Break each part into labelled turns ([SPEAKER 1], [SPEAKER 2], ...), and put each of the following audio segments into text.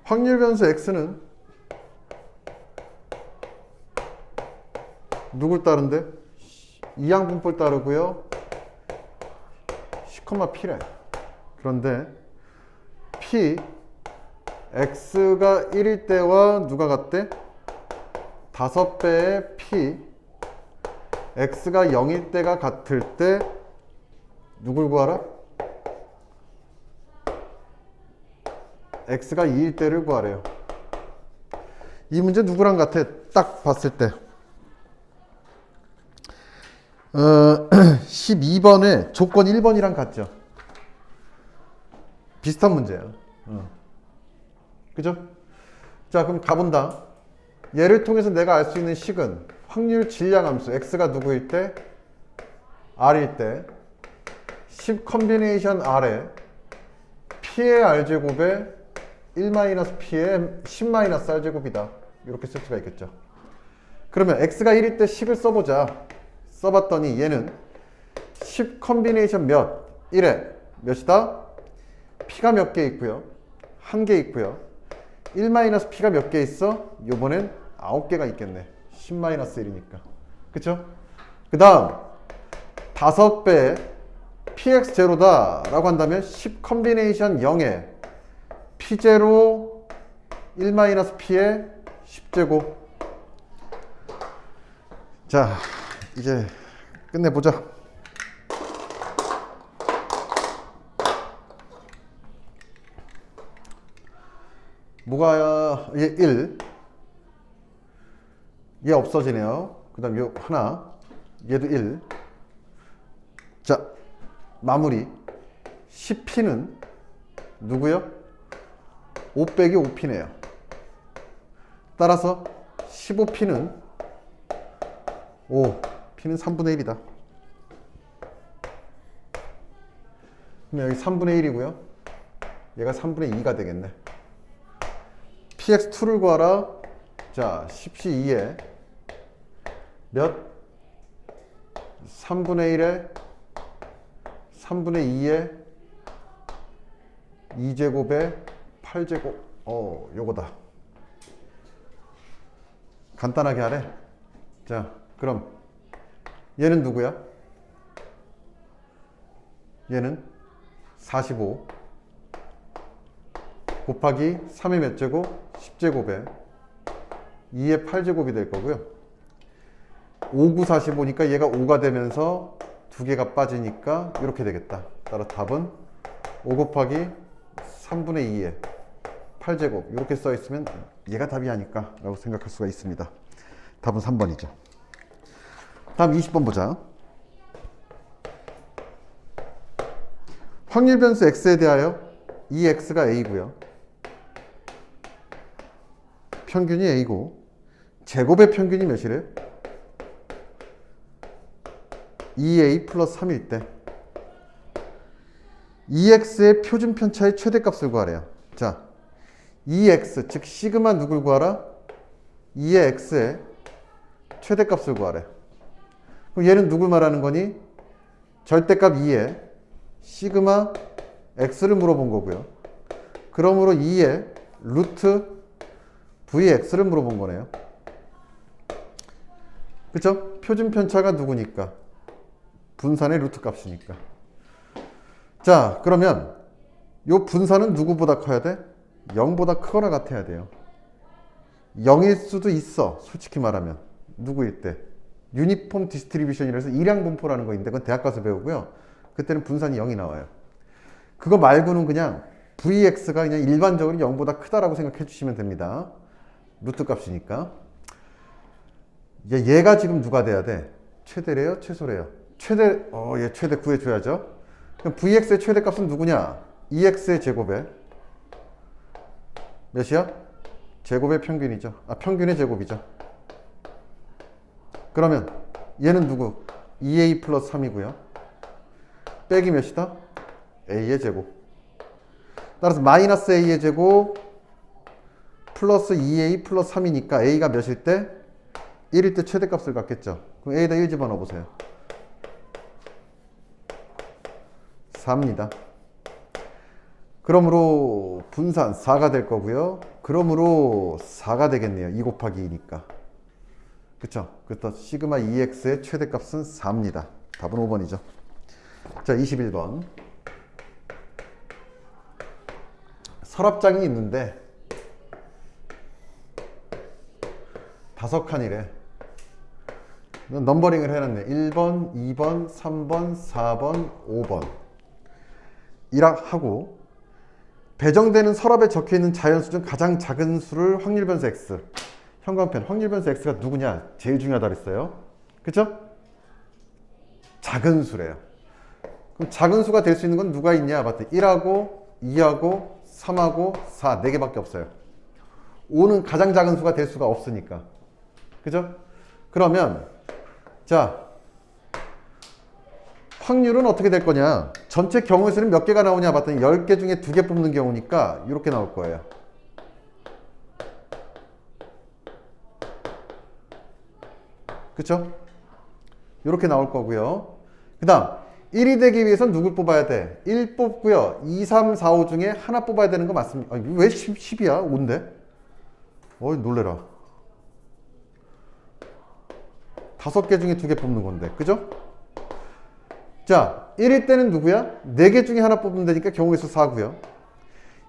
[SPEAKER 1] 확률 변수 x는 누굴 따른데? 이항분포를 따르고요. C, P래. 그런데 P, X가 1일 때와 누가 같대? 5배의 P, X가 0일 때가 같을 때 누굴 구하라? X가 2일 때를 구하래요. 이 문제 누구랑 같아? 딱 봤을 때 12번에 조건 1번이랑 같죠? 비슷한 문제예요. 그죠? 자, 그럼 가본다. 얘를 통해서 내가 알 수 있는 식은 확률 질량함수 x가 누구일 때? r일 때 10 컨비네이션 r에 p의 r제곱에 1-p의 10-r제곱이다. 이렇게 쓸 수가 있겠죠. 그러면 x가 1일 때 식을 써보자. 써봤더니 얘는 10 컨비네이션 몇? 1에 몇이다? p가 몇 개 있고요. 1개 있고요. 1-p가 몇 개 있어? 요번엔 9개가 있겠네. 10-1이니까. 그쵸? 그 다음 5배 px0다 라고 한다면 10 컨비네이션 0에 p0 1-p의 10제곱. 자, 이제 끝내보자. 뭐가 얘 1, 얘 없어지네요. 그 다음 요 하나, 얘도 1. 자, 마무리. 10p는 누구요? 5 빼기 5p네요. 따라서 15p는 5, p는 3분의 1이다. 그럼 여기 3분의 1이고요. 얘가 3분의 2가 되겠네. px2를 구하라. 자, 10c2에 몇? 3분의 1에 3분의 2에 2제곱에 8제곱. 요거다. 간단하게 하래. 자, 그럼 얘는 누구야? 얘는 45 곱하기 3의 몇 제곱? 10제곱에 2의 8제곱이 될 거고요. 5, 9, 45니까 얘가 5가 되면서 두 개가 빠지니까 이렇게 되겠다. 따라 답은 5 곱하기 3분의 2의 8제곱. 이렇게 써 있으면 얘가 답이 아닐까 라고 생각할 수가 있습니다. 답은 3번이죠. 다음 20번 보자. 확률 변수 x에 대하여 이 x가 a고요. 평균이 a고 제곱의 평균이 몇이래요? 2a 플러스 3일 때 2x의 표준 편차의 최대값을 구하래요. 자, 2x 즉 시그마 누굴 구하라? 2의 x의 최대값을 구하래. 그럼 얘는 누굴 말하는 거니? 절대값 2의 시그마 x를 물어본 거고요. 그러므로 2의 루트 vx를 물어본 거네요. 그쵸? 표준 편차가 누구니까? 분산의 루트 값이니까. 자, 그러면 요 분산은 누구보다 커야 돼? 0보다 크거나 같아야 돼요. 0일 수도 있어. 솔직히 말하면. 누구일 때? 유니폼 디스트리뷰션이라서 일양 분포라는 거 있는데 그건 대학 가서 배우고요. 그때는 분산이 0이 나와요. 그거 말고는 그냥 vx가 그냥 일반적으로 0보다 크다라고 생각해 주시면 됩니다. 루트 값이니까. 얘가 지금 누가 돼야 돼? 최대래요? 최소래요? 얘 최대 구해줘야죠. 그럼 vx의 최대값은 누구냐? 2x의 제곱에 몇이야? 제곱의 평균이죠. 평균의 제곱이죠. 그러면 얘는 누구? 2a 플러스 3이고요. 빼기 몇이다? a의 제곱. 따라서 마이너스 a의 제곱 플러스 2a 플러스 3이니까 a가 몇일 때? 1일 때 최대값을 갖겠죠. 그럼 a에다 1 집어넣어 보세요. 4입니다. 그러므로 분산 4가 될 거고요. 그러므로 4가 되겠네요. 2 곱하기 2니까. 그쵸? 그래서 시그마 EX의 최대값은 4입니다. 답은 5번이죠. 자, 21번. 서랍장이 있는데 5칸이래. 넘버링을 해놨네. 1번, 2번, 3번, 4번, 5번. 하고 배정되는 서랍에 적혀있는 자연수 중 가장 작은 수를 확률 변수 X. 형광펜 확률 변수 X가 누구냐? 제일 중요하다 그랬어요. 그쵸? 작은 수래요. 그럼 작은 수가 될 수 있는 건 누가 있냐? 봤더니 1하고 2하고 3하고 4, 4개밖에 없어요. 5는 가장 작은 수가 될 수가 없으니까. 그죠? 그러면 자, 확률은 어떻게 될 거냐? 전체 경우의 수는 몇 개가 나오냐 봤더니 10개 중에 2개 뽑는 경우니까 이렇게 나올 거예요. 그쵸? 이렇게 나올 거고요. 그 다음 1이 되기 위해선 누굴 뽑아야 돼? 1 뽑고요. 2, 3, 4, 5 중에 하나 뽑아야 되는 거 맞습니까? 아니, 왜 10이야? 5인데? 어이 놀래라. 5개 중에 2개 뽑는 건데. 그죠? 자, 1일 때는 누구야? 4개 중에 하나 뽑으면 되니까 경우의 수 4고요.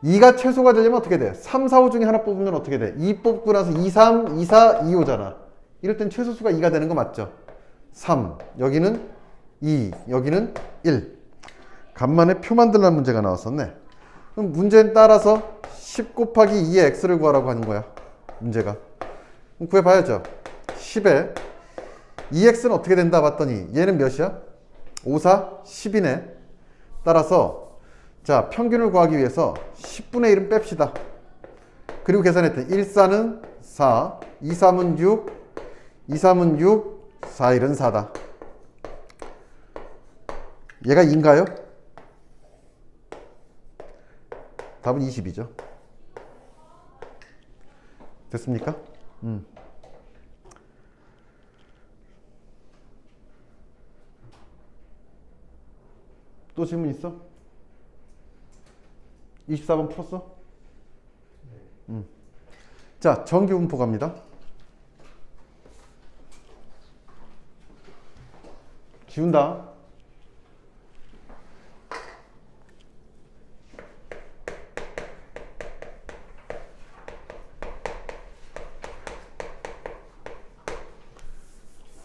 [SPEAKER 1] 2가 최소가 되려면 어떻게 돼? 3, 4, 5 중에 하나 뽑으면 어떻게 돼? 2 뽑고 나서 2, 3, 2, 4, 2, 5잖아. 이럴 땐 최소수가 2가 되는 거 맞죠? 3, 여기는 2, 여기는 1. 간만에 표 만들라는 문제가 나왔었네. 그럼 문제에 따라서 10 곱하기 2의 x를 구하라고 하는 거야. 문제가. 그럼 구해봐야죠. 10에 2x는 어떻게 된다 봤더니 얘는 몇이야? 5, 4, 10이네. 따라서 자, 평균을 구하기 위해서 10분의 1은 뺍시다. 그리고 계산했더니 1, 4는 4, 2, 3은 6, 2, 3은 6, 4, 1은 4다. 얘가 2인가요? 답은 20이죠. 됐습니까? 또 질문 있어? 24번 풀었어? 자, 정규분포 갑니다. 지운다.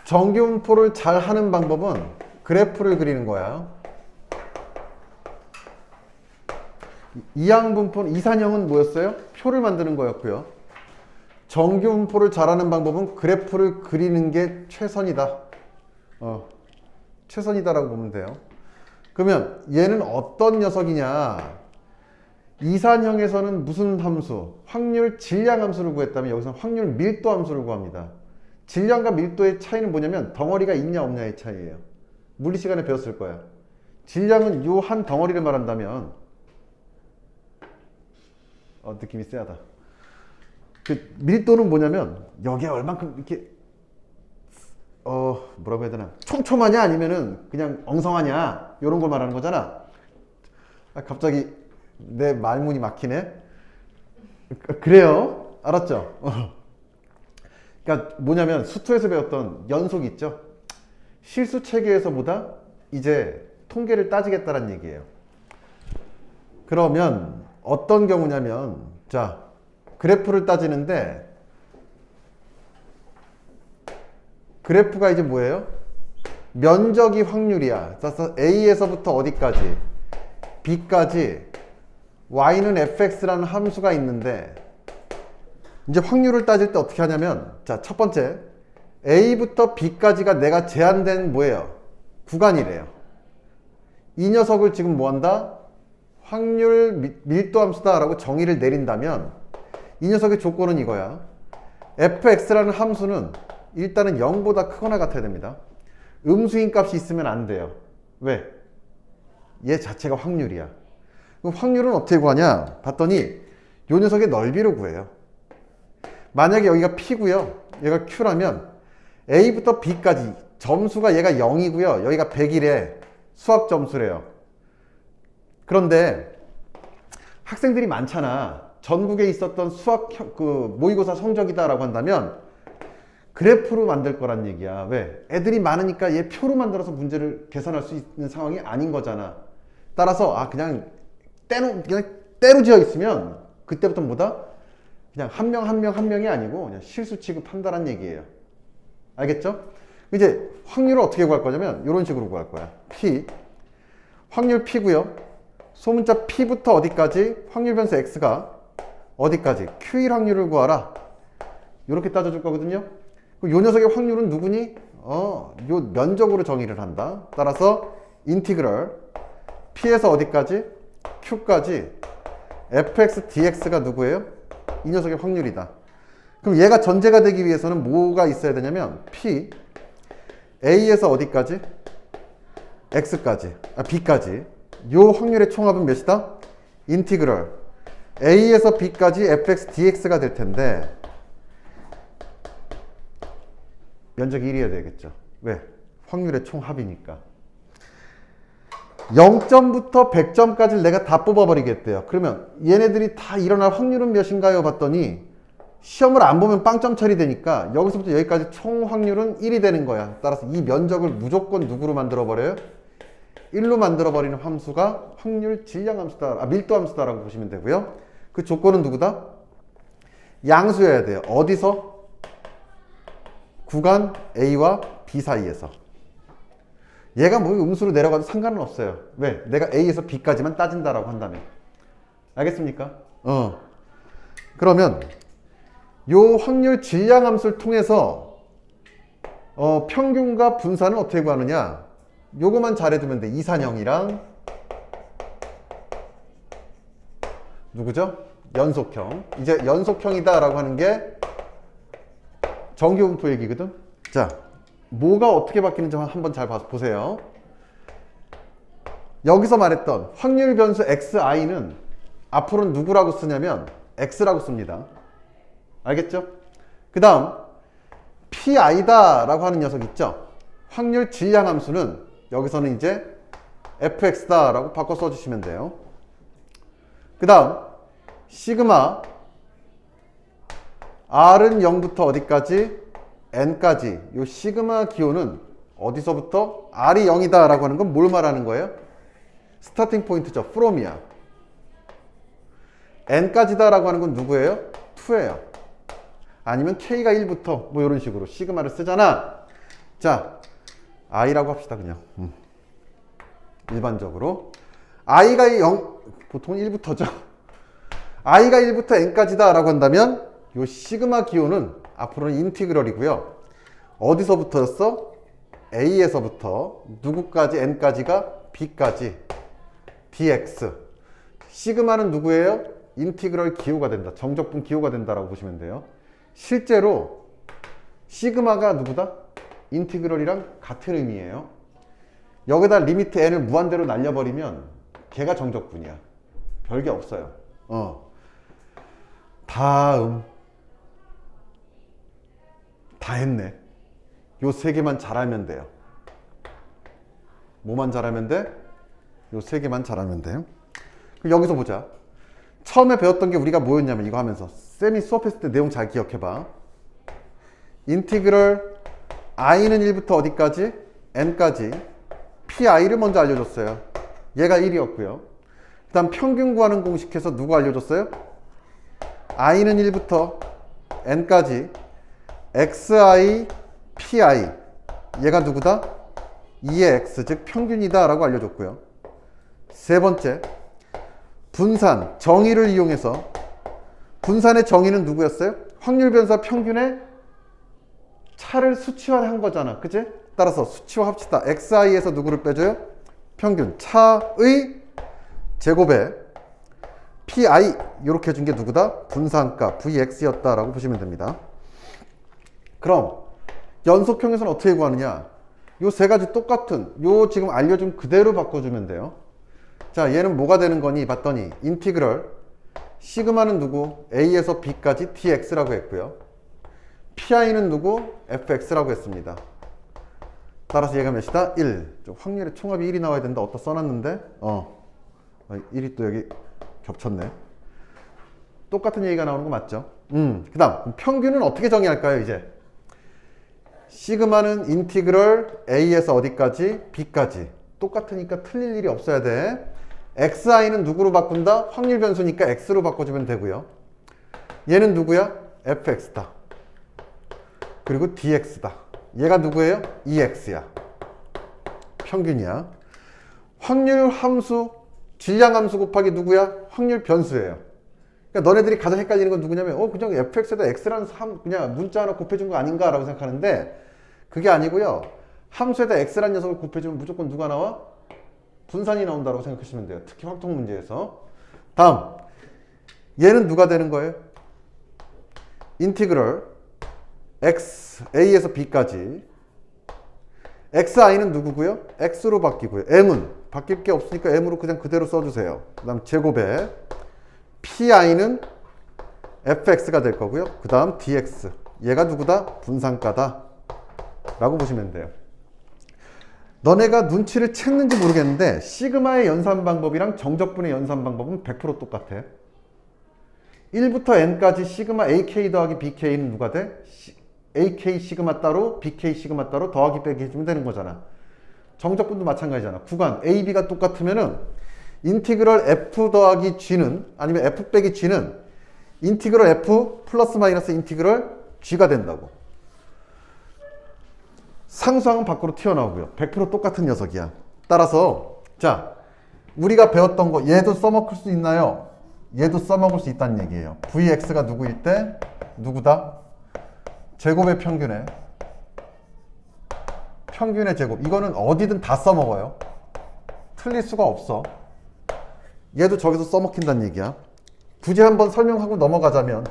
[SPEAKER 1] 정규분포를 잘 하는 방법은 그래프를 그리는 거야. 이항분포는 이산형은 뭐였어요? 표를 만드는 거였고요. 정규분포를 잘하는 방법은 그래프를 그리는 게 최선이다. 최선이다라고 보면 돼요. 그러면 얘는 어떤 녀석이냐? 이산형에서는 무슨 함수? 확률 질량 함수를 구했다면 여기서는 확률 밀도 함수를 구합니다. 질량과 밀도의 차이는 뭐냐면 덩어리가 있냐 없냐의 차이예요. 물리 시간에 배웠을 거야. 질량은 요 한 덩어리를 말한다면 느낌이 쎄하다. 그 밀도는 뭐냐면 여기에 얼만큼 이렇게 뭐라고 해야 되나? 촘촘하냐 아니면은 그냥 엉성하냐 이런 걸 말하는 거잖아. 갑자기 내 말문이 막히네. 그래요. 알았죠? 그러니까 뭐냐면 수투에서 배웠던 연속 있죠? 실수 체계에서보다 이제 통계를 따지겠다는 얘기예요. 그러면 어떤 경우냐면 자, 그래프를 따지는데 그래프가 이제 뭐예요? 면적이 확률이야. 그래서 A에서부터 어디까지? B까지 Y는 fx라는 함수가 있는데 이제 확률을 따질 때 어떻게 하냐면 자, 첫 번째 A부터 B까지가 내가 제한된 뭐예요? 구간이래요. 이 녀석을 지금 뭐 한다? 확률 밀도 함수다 라고 정의를 내린다면 이 녀석의 조건은 이거야. fx라는 함수는 일단은 0보다 크거나 같아야 됩니다. 음수인 값이 있으면 안 돼요. 왜? 얘 자체가 확률이야. 그럼 확률은 어떻게 구하냐? 봤더니 이 녀석의 넓이를 구해요. 만약에 여기가 P고요. 얘가 Q라면 A부터 B까지 점수가 얘가 0이고요. 여기가 100이래. 수학 점수래요. 그런데 학생들이 많잖아. 전국에 있었던 수학 모의고사 성적이다라고 한다면 그래프로 만들 거란 얘기야. 왜? 애들이 많으니까 얘 표로 만들어서 문제를 계산할 수 있는 상황이 아닌 거잖아. 따라서 그냥 때로 지어 있으면 그때부터 뭐다? 그냥 한 명 한 명 한 명이 아니고 그냥 실수 취급한다란 얘기예요. 알겠죠? 이제 확률을 어떻게 구할 거냐면 이런 식으로 구할 거야. P 확률 P고요. 소문자 P부터 어디까지 확률 변수 X가 어디까지 Q일 확률을 구하라. 이렇게 따져줄 거거든요. 요 녀석의 확률은 누구니? 요 면적으로 정의를 한다. 따라서 인티그럴 P에서 어디까지? Q까지 fx dx가 누구예요? 이 녀석의 확률이다. 그럼 얘가 전제가 되기 위해서는 뭐가 있어야 되냐면 P A에서 어디까지? X까지 B까지 요 확률의 총합은 몇이다? 인티그럴 A에서 B까지 fx dx가 될 텐데 면적이 1이어야 되겠죠. 왜? 확률의 총합이니까. 0점부터 100점까지 내가 다 뽑아버리겠대요. 그러면 얘네들이 다 일어날 확률은 몇인가요? 봤더니 시험을 안 보면 빵점 처리되니까 여기서부터 여기까지 총 확률은 1이 되는 거야. 따라서 이 면적을 무조건 누구로 만들어버려요? 1로 만들어버리는 함수가 확률 질량 함수다, 밀도 함수다라고 보시면 되고요. 그 조건은 누구다? 양수여야 돼요. 어디서? 구간 A와 B 사이에서. 얘가 뭐 음수로 내려가도 상관은 없어요. 왜? 내가 A에서 B까지만 따진다라고 한다면. 알겠습니까? 그러면 요 확률 질량 함수를 통해서 평균과 분산을 어떻게 구하느냐? 요거만 잘해두면 돼. 이산형이랑 누구죠? 연속형. 이제 연속형이다라고 하는 게 정규분포 얘기거든. 자, 뭐가 어떻게 바뀌는지 한번 잘 보세요. 여기서 말했던 확률 변수 xi는 앞으로는 누구라고 쓰냐면 x라고 씁니다. 알겠죠? 그 다음 pi다 라고 하는 녀석 있죠? 확률 질량 함수는 여기서는 이제 fx다 라고 바꿔 써주시면 돼요. 그 다음 시그마 r은 0부터 어디까지? n까지. 요 시그마 기호는 어디서부터? r이 0이다 라고 하는 건 뭘 말하는 거예요? 스타팅 포인트죠. from이야. n까지다 라고 하는 건 누구예요? 2예요. 아니면 k가 1부터 뭐 이런 식으로 시그마를 쓰잖아. 자, i라고 합시다. 그냥 일반적으로 i가 0, 보통 1부터죠. i가 1부터 n까지다 라고 한다면 요 시그마 기호는 앞으로는 인티그럴이고요. 어디서부터였어? A에서부터 누구까지? N까지가 B까지 dx. 시그마는 누구예요? 인티그럴 기호가 된다. 정적분 기호가 된다라고 보시면 돼요. 실제로 시그마가 누구다? 인티그럴이랑 같은 의미예요. 여기다 리미트 n을 무한대로 날려버리면 걔가 정적분이야. 별게 없어요. 다음 다 했네. 요 세 개만 잘하면 돼요. 뭐만 잘하면 돼? 요 세 개만 잘하면 돼요. 그럼 여기서 보자. 처음에 배웠던 게 우리가 뭐였냐면 이거 하면서 쌤이 수업했을 때 내용 잘 기억해봐. 인티그럴 i는 1부터 어디까지? n까지 pi를 먼저 알려줬어요. 얘가 1이었고요. 그 다음 평균 구하는 공식해서 누구 알려줬어요? i는 1부터 n까지 xi, pi 얘가 누구다? 2의 x 즉 평균이다 라고 알려줬고요. 세 번째 분산 정의를 이용해서 분산의 정의는 누구였어요? 확률 변수와 평균의 차를 수치화한 거잖아. 그치? 따라서 수치화합시다. xi에서 누구를 빼줘요? 평균 차의 제곱에 pi 이렇게 해준 게 누구다? 분산값 vx였다 라고 보시면 됩니다. 그럼 연속형에서는 어떻게 구하느냐? 요 세 가지 똑같은 요 지금 알려준 그대로 바꿔주면 돼요. 자, 얘는 뭐가 되는 거니? 봤더니 인티그럴 시그마는 누구? A에서 B까지 dx라고 했고요. pi는 누구? fx라고 했습니다. 따라서 얘가 몇이다? 1. 확률의 총합이 1이 나와야 된다. 어디다 써놨는데? 1이 또 여기 겹쳤네. 똑같은 얘기가 나오는 거 맞죠? 그 다음 평균은 어떻게 정의할까요? 이제 시그마는 인티그럴 A에서 어디까지? B까지. 똑같으니까 틀릴 일이 없어야 돼. XI는 누구로 바꾼다? 확률 변수니까 X로 바꿔주면 되고요. 얘는 누구야? fx다. 그리고 dx다. 얘가 누구예요? EX야. 평균이야. 확률 함수, 질량 함수 곱하기 누구야? 확률 변수예요. 그러니까 너네들이 가장 헷갈리는 건 누구냐면 그냥 fx에다 x라는 그냥 문자 하나 곱해준 거 아닌가 라고 생각하는데 그게 아니고요. 함수에다 x라는 녀석을 곱해주면 무조건 누가 나와? 분산이 나온다고 생각하시면 돼요. 특히 확통 문제에서. 다음 얘는 누가 되는 거예요? 인티그럴 x a에서 b까지. xi는 누구고요? x로 바뀌고요. m은 바뀔 게 없으니까 m으로 그냥 그대로 써주세요. 그 다음 제곱에 pi는 fx가 될 거고요. 그 다음 dx. 얘가 누구다? 분산가다 라고 보시면 돼요. 너네가 눈치를 챘는지 모르겠는데 시그마의 연산 방법이랑 정적분의 연산 방법은 100% 똑같아. 1부터 n까지 시그마 ak 더하기 bk는 누가 돼? ak 시그마 따로 bk 시그마 따로 더하기 빼기 해주면 되는 거잖아. 정적분도 마찬가지잖아. 구간 ab가 똑같으면은 인티그럴 f 더하기 g는 아니면 f 빼기 g는 인티그럴 f 플러스 마이너스 인티그럴 g가 된다고. 상수항은 밖으로 튀어나오고요. 100% 똑같은 녀석이야. 따라서 자 우리가 배웠던 거 얘도 써먹을 수 있나요? 얘도 써먹을 수 있다는 얘기예요. vx가 누구일 때 누구다? 제곱의 평균의 제곱. 이거는 어디든 다 써먹어요. 틀릴 수가 없어. 얘도 저기서 써먹힌다는 얘기야. 굳이 한번 설명하고 넘어가자면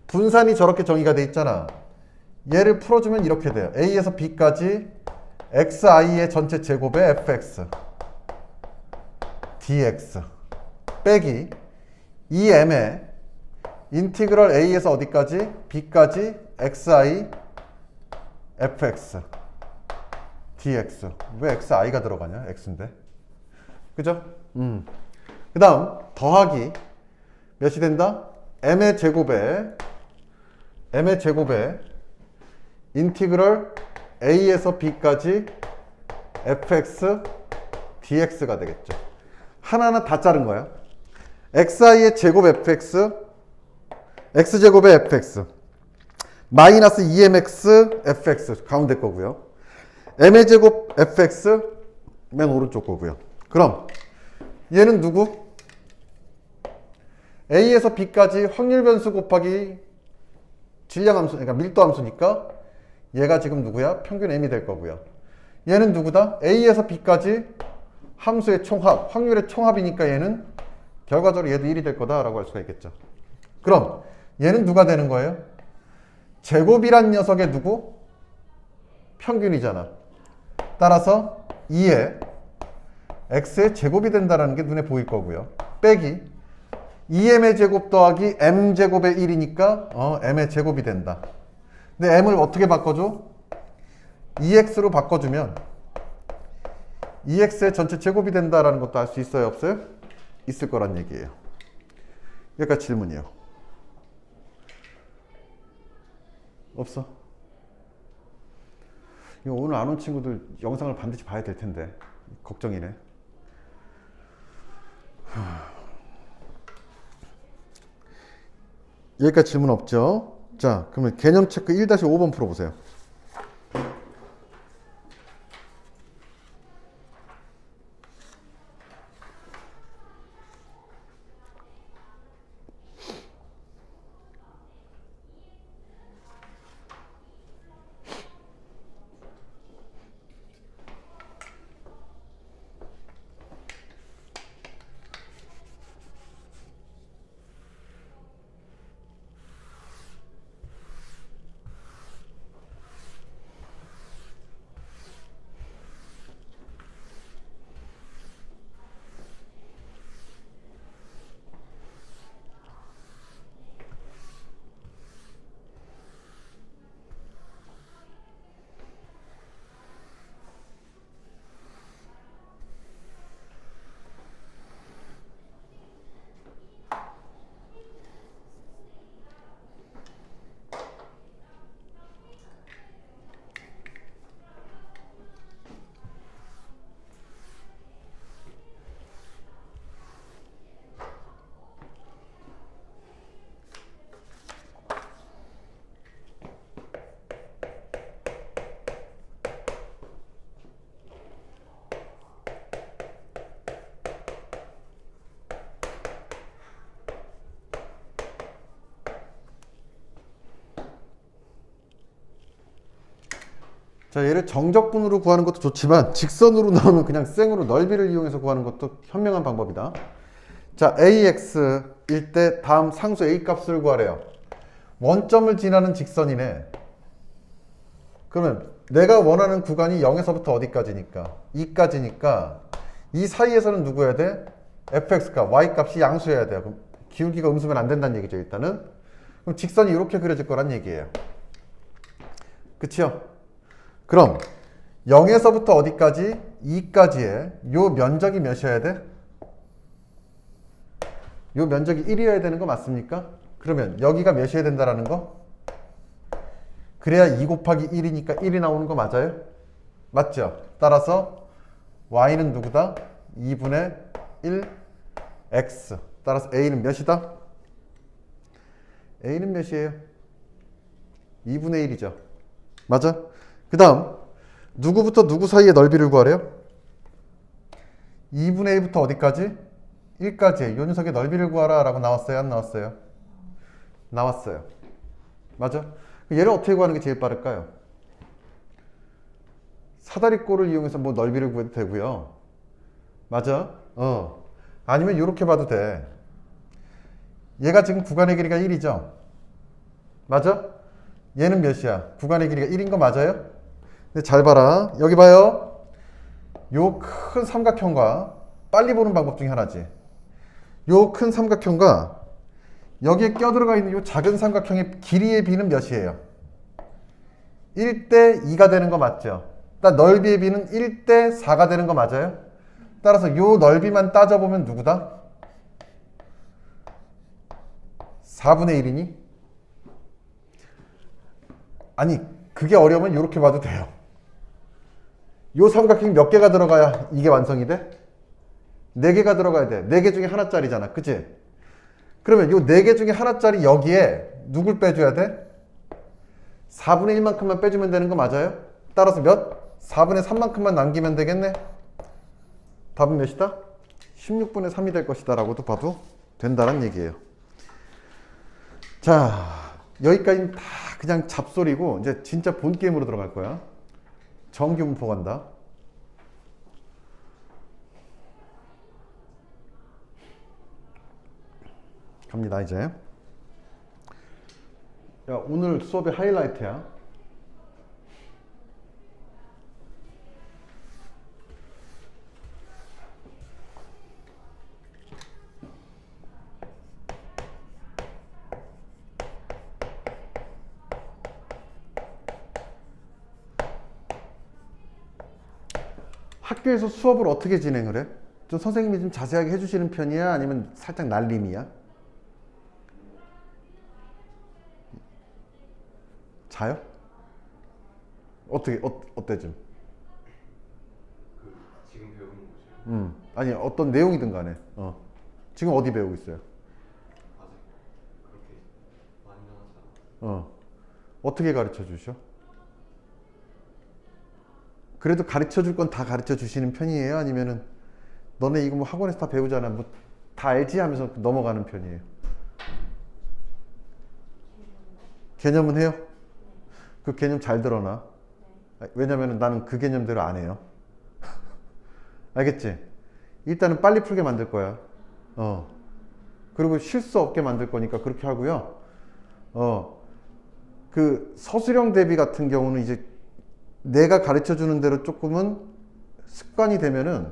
[SPEAKER 1] 분산이 저렇게 정의가 돼 있잖아. 얘를 풀어주면 이렇게 돼요. A에서 B까지 xi의 전체 제곱에 fx dx 빼기 이 m에 인티그럴 A에서 어디까지? B까지 xi fx dx. 왜 xi가 들어가냐? x인데. 그죠? 그 다음 더하기 몇이 된다? m의 제곱에 인티그럴 a에서 b까지 fx dx가 되겠죠. 하나하나 다 자른 거야. xi의 제곱 fx x제곱의 fx 마이너스 2mx fx 가운데 거고요. m의 제곱 fx 맨 오른쪽 거고요. 그럼 얘는 누구? a에서 b까지 확률 변수 곱하기 질량 함수, 그러니까 밀도 함수니까 얘가 지금 누구야? 평균 m이 될 거고요. 얘는 누구다? a에서 b까지 함수의 총합, 확률의 총합이니까 얘는 결과적으로 얘도 1이 될 거다라고 할 수가 있겠죠. 그럼 얘는 누가 되는 거예요? 제곱이란 녀석의 누구? 평균이잖아. 따라서 2에 x의 제곱이 된다는 게 눈에 보일 거고요. 빼기 2m의 제곱 더하기 m제곱의 1이니까 m의 제곱이 된다. 근데 m을 어떻게 바꿔줘? 2x로 바꿔주면 2x의 전체 제곱이 된다라는 것도 알 수 있어요? 없어요? 있을 거란 얘기예요. 여기까지 질문이에요. 없어? 이거 오늘 안 온 친구들 영상을 반드시 봐야 될 텐데 걱정이네. 여기까지 질문 없죠? 자, 그러면 개념 체크 1-5번 풀어보세요. 자, 얘를 정적분으로 구하는 것도 좋지만 직선으로 나오면 그냥 쌩으로 넓이를 이용해서 구하는 것도 현명한 방법이다. 자, AX일 때 다음 상수 A 값을 구하래요. 원점을 지나는 직선이네. 그러면 내가 원하는 구간이 0에서부터 어디까지니까? 2까지니까 이 사이에서는 누구 해야 돼? fx값, y값이 양수여야 돼요. 그럼 기울기가 음수면 안 된다는 얘기죠, 일단은. 그럼 직선이 이렇게 그려질 거란 얘기예요. 그치요? 그럼 0에서부터 어디까지? 2까지의 요 면적이 몇이어야 돼? 요 면적이 1이어야 되는 거 맞습니까? 그러면 여기가 몇이어야 된다라는 거? 그래야 2 곱하기 1이니까 1이 나오는 거 맞아요? 맞죠? 따라서 y는 누구다? 2분의 1 x. 따라서 a는 몇이다? a는 몇이에요? 2분의 1이죠. 맞아? 그 다음 누구부터 누구 사이의 넓이를 구하래요? 2분의 1부터 어디까지? 1까지. 요 녀석의 넓이를 구하라 라고 나왔어요? 안 나왔어요? 나왔어요. 맞아? 얘를 어떻게 구하는 게 제일 빠를까요? 사다리꼴을 이용해서 뭐 넓이를 구해도 되고요. 맞아? 아니면 이렇게 봐도 돼. 얘가 지금 구간의 길이가 1이죠? 맞아? 얘는 몇이야? 구간의 길이가 1인 거 맞아요? 근데 잘 봐라. 여기 봐요. 요 큰 삼각형과 빨리 보는 방법 중에 하나지. 요 큰 삼각형과 여기에 껴들어가 있는 요 작은 삼각형의 길이의 비는 몇이에요? 1대 2가 되는 거 맞죠? 넓이의 비는 1대 4가 되는 거 맞아요? 따라서 요 넓이만 따져보면 누구다? 4분의 1이니? 아니, 그게 어려우면 이렇게 봐도 돼요. 요 삼각형이 몇 개가 들어가야 이게 완성이 돼? 4개가 들어가야 돼. 4개 중에 하나짜리잖아. 그치? 그러면 요 4개 중에 하나짜리 여기에 누굴 빼줘야 돼? 4분의 1만큼만 빼주면 되는 거 맞아요? 따라서 몇? 4분의 3만큼만 남기면 되겠네? 답은 몇이다? 16분의 3이 될 것이다 라고도 봐도 된다는 얘기예요. 자, 여기까지는 다 그냥 잡소리고 이제 진짜 본 게임으로 들어갈 거야. 정규분포 간다. 갑니다 이제. 야, 오늘 수업의 하이라이트야. 학교에서 수업을 어떻게 진행을 해? 좀 선생님이 좀 자세하게 해주시는 편이야? 아니면 살짝 날림이야? 자요? 어떻게 어때 좀?
[SPEAKER 2] 지금 배우는 거죠?
[SPEAKER 1] 아니 어떤 내용이든 간에. 지금 어디 배우고 있어요?
[SPEAKER 2] 아직 그렇게 많이 나가지 않아요.
[SPEAKER 1] 어떻게 가르쳐 주셔? 그래도 가르쳐 줄 건 다 가르쳐 주시는 편이에요? 아니면은 너네 이거 뭐 학원에서 다 배우잖아. 뭐 다 알지 하면서 넘어가는 편이에요? 개념은 해요? 그 개념 잘 들어놔. 왜냐면은 나는 그 개념대로 안 해요. 알겠지? 일단은 빨리 풀게 만들 거야. 그리고 실수 없게 만들 거니까 그렇게 하고요. 그 서술형 대비 같은 경우는 이제 내가 가르쳐 주는 대로 조금은 습관이 되면은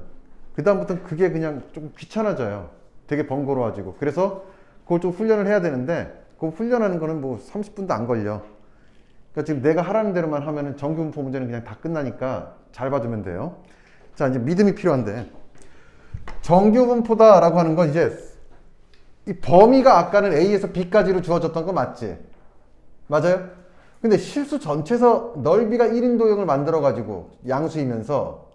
[SPEAKER 1] 그다음부터는 그게 그냥 조금 귀찮아져요. 되게 번거로워지고. 그래서 그걸 좀 훈련을 해야 되는데 그 훈련하는 거는 뭐 30분도 안 걸려. 그러니까 지금 내가 하라는 대로만 하면은 정규분포 문제는 그냥 다 끝나니까 잘 봐주면 돼요. 자, 이제 믿음이 필요한데 정규분포다라고 하는 건 이제 이 범위가 아까는 A에서 B까지로 주어졌던 거 맞지? 맞아요? 근데 실수 전체에서 넓이가 1인 도형을 만들어 가지고 양수이면서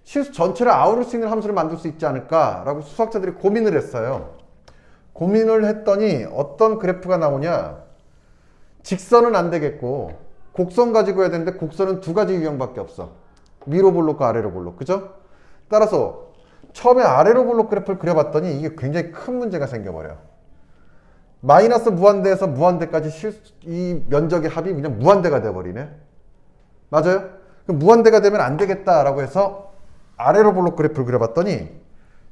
[SPEAKER 1] 실수 전체를 아우를 수 있는 함수를 만들 수 있지 않을까 라고 수학자들이 고민을 했어요. 고민을 했더니 어떤 그래프가 나오냐? 직선은 안 되겠고 곡선 가지고 해야 되는데 곡선은 두 가지 유형밖에 없어. 위로 볼록과 아래로 볼록. 그죠? 따라서 처음에 아래로 볼록 그래프를 그려봤더니 이게 굉장히 큰 문제가 생겨버려. 마이너스 무한대에서 무한대까지 이 면적의 합이 그냥 무한대가 돼버리네. 맞아요? 그럼 무한대가 되면 안 되겠다라고 해서 아래로 볼록 그래프를 그려봤더니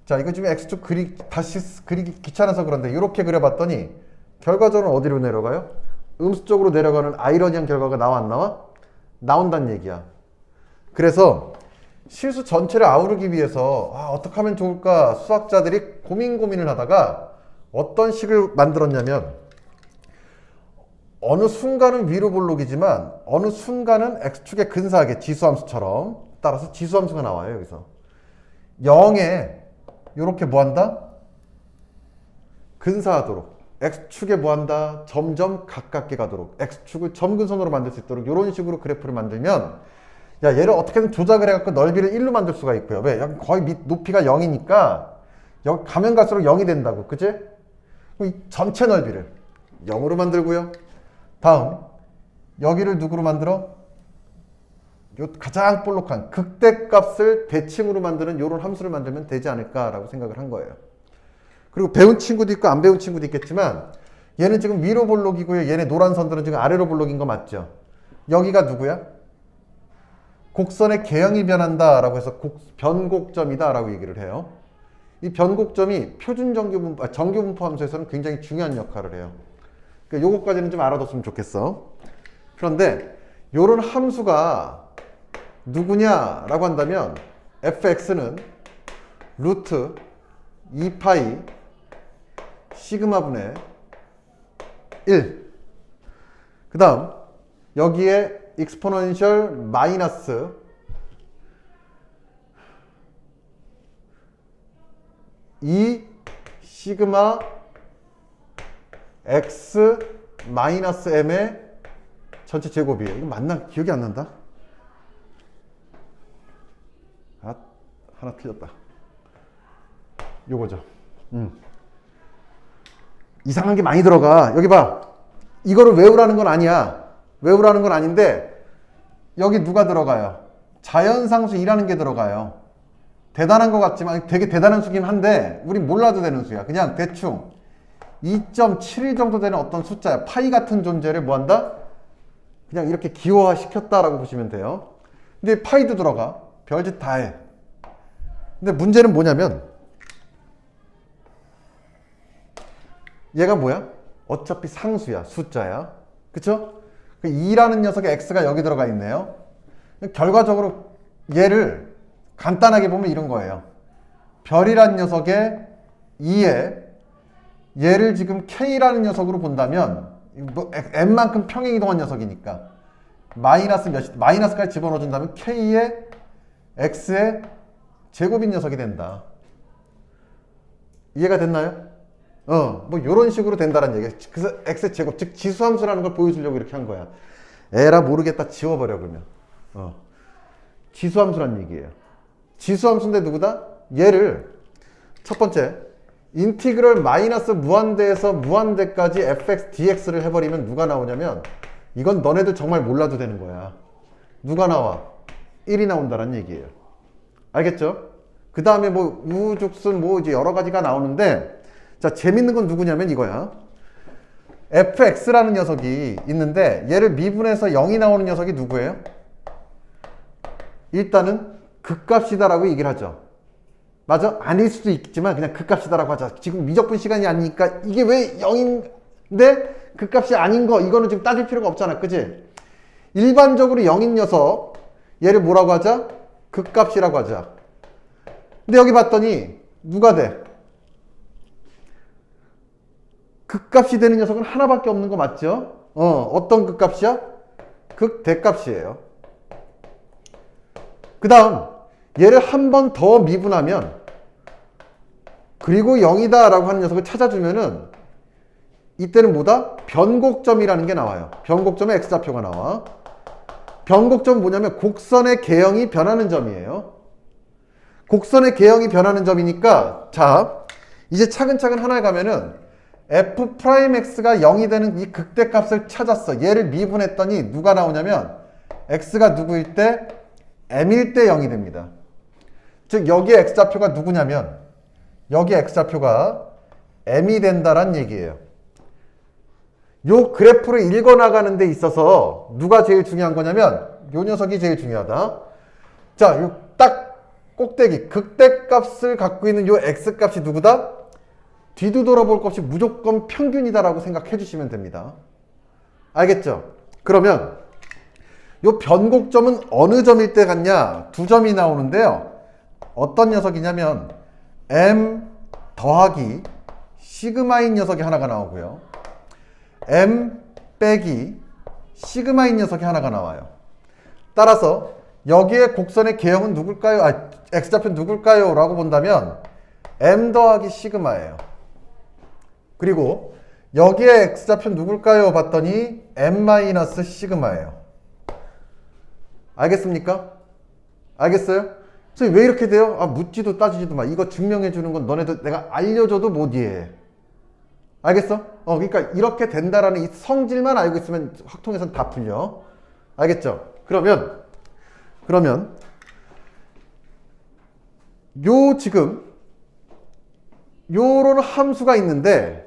[SPEAKER 1] 자, 이거 지금 x축 다시 그리기 귀찮아서 그런데 이렇게 그려봤더니 결과적으로 어디로 내려가요? 음수 쪽으로 내려가는 아이러니한 결과가 나와 안 나와? 나온다는 얘기야. 그래서 실수 전체를 아우르기 위해서 어떻게 하면 좋을까 수학자들이 고민을 하다가 어떤 식을 만들었냐면 어느 순간은 위로 볼록이지만 어느 순간은 x축에 근사하게 지수함수처럼 따라서 지수함수가 나와요. 여기서 0에 이렇게 뭐한다? 근사하도록 x축에 뭐한다? 점점 가깝게 가도록 x축을 점근선으로 만들 수 있도록 이런 식으로 그래프를 만들면 야 얘를 어떻게든 조작을 해갖고 넓이를 1로 만들 수가 있고요. 왜? 여기 거의 높이가 0이니까 여기 가면 갈수록 0이 된다고. 그치? 이 전체 넓이를 0으로 만들고요. 다음 여기를 누구로 만들어? 요 가장 볼록한 극대값을 대칭으로 만드는 요런 함수를 만들면 되지 않을까라고 생각을 한 거예요. 그리고 배운 친구도 있고 안 배운 친구도 있겠지만 얘는 지금 위로 볼록이고요. 얘네 노란 선들은 지금 아래로 볼록인 거 맞죠? 여기가 누구야? 곡선의 개형이 변한다라고 해서 변곡점이다라고 얘기를 해요. 이 변곡점이 표준 정규분포 함수에서는 굉장히 중요한 역할을 해요. 그러니까 요거까지는 좀 알아뒀으면 좋겠어. 그런데 요런 함수가 누구냐라고 한다면 fx는 루트 2파이 시그마분의 1. 그 다음 여기에 익스포넨셜 마이너스 2 시그마 x 마이너스 m의 전체 제곱이에요. 이거 맞나? 기억이 안 난다. 하나 틀렸다. 요거죠. 이상한 게 많이 들어가. 여기 봐. 이거를 외우라는 건 아니야. 외우라는 건 아닌데 여기 누가 들어가요? 자연상수 2라는 게 들어가요. 대단한 것 같지만 되게 대단한 수긴 한데 우린 몰라도 되는 수야. 그냥 대충 2.71 정도 되는 어떤 숫자야. 파이 같은 존재를 뭐한다? 그냥 이렇게 기호화 시켰다라고 보시면 돼요. 근데 파이도 들어가. 별짓 다 해. 근데 문제는 뭐냐면 얘가 뭐야? 어차피 상수야. 숫자야. 그쵸? 2라는 녀석의 x가 여기 들어가 있네요. 결과적으로 얘를 간단하게 보면 이런 거예요. 별이란 녀석의 2에 얘를 지금 k라는 녀석으로 본다면 뭐 n만큼 평행이동한 녀석이니까 마이너스까지 집어넣어준다면 k의 x의 제곱인 녀석이 된다. 이해가 됐나요? 뭐 이런 식으로 된다는 얘기야. 그래서 x의 제곱, 즉 지수함수라는 걸 보여주려고 이렇게 한 거야. 에라 모르겠다 지워버려 그러면. 지수함수란 얘기예요. 지수함수인데 누구다? 얘를 첫 번째 인티그럴 마이너스 무한대에서 무한대까지 fx dx를 해버리면 누가 나오냐면 이건 너네들 정말 몰라도 되는 거야. 누가 나와? 1이 나온다는 얘기예요. 알겠죠? 그 다음에 뭐 우죽순 뭐 이제 여러 가지가 나오는데 자 재밌는 건 누구냐면 이거야. fx라는 녀석이 있는데 얘를 미분해서 0이 나오는 녀석이 누구예요? 일단은 극값이다라고 얘기를 하죠. 맞아? 아닐 수도 있지만 그냥 극값이다라고 하자. 지금 미적분 시간이 아니니까 이게 왜 0인데 극값이 아닌 거 이거는 지금 따질 필요가 없잖아. 그지? 일반적으로 0인 녀석 얘를 뭐라고 하자? 극값이라고 하자. 근데 여기 봤더니 누가 돼? 극값이 되는 녀석은 하나밖에 없는 거 맞죠? 어떤 극값이야? 극대값이에요. 그 다음 얘를 한 번 더 미분하면 그리고 0이다 라고 하는 녀석을 찾아주면은 이때는 뭐다? 변곡점이라는 게 나와요. 변곡점에 x좌표가 나와. 변곡점은 뭐냐면 곡선의 개형이 변하는 점이에요. 곡선의 개형이 변하는 점이니까 자 이제 차근차근 하나에 가면은 f'x가 0이 되는 이 극대값을 찾았어. 얘를 미분했더니 누가 나오냐면 x가 누구일 때 m일 때 0이 됩니다. 즉 여기에 x좌표가 누구냐면 여기 x좌표가 m이 된다란 얘기예요. 요 그래프를 읽어나가는 데 있어서 누가 제일 중요한 거냐면 요 녀석이 제일 중요하다. 자, 요 딱 꼭대기 극대값을 갖고 있는 요 x값이 누구다? 뒤도 돌아볼 것 없이 무조건 평균이다라고 생각해 주시면 됩니다. 알겠죠? 그러면 요 변곡점은 어느 점일 때 같냐? 두 점이 나오는데요. 어떤 녀석이냐면 m 더하기 시그마인 녀석이 하나가 나오고요. m 빼기 시그마인 녀석이 하나가 나와요. 따라서 여기에 곡선의 개형은 누굴까요? x좌표 누굴까요? 라고 본다면 m 더하기 시그마예요. 그리고 여기에 x좌표 누굴까요? 봤더니 m 마이너스 시그마예요. 알겠습니까? 알겠어요? 왜 이렇게 돼요? 묻지도 따지지도 마. 이거 증명해 주는 건 너네들 내가 알려줘도 못 이해해. 알겠어? 그러니까 이렇게 된다라는 이 성질만 알고 있으면 확통에선 다 풀려. 알겠죠? 그러면 요 지금 요런 함수가 있는데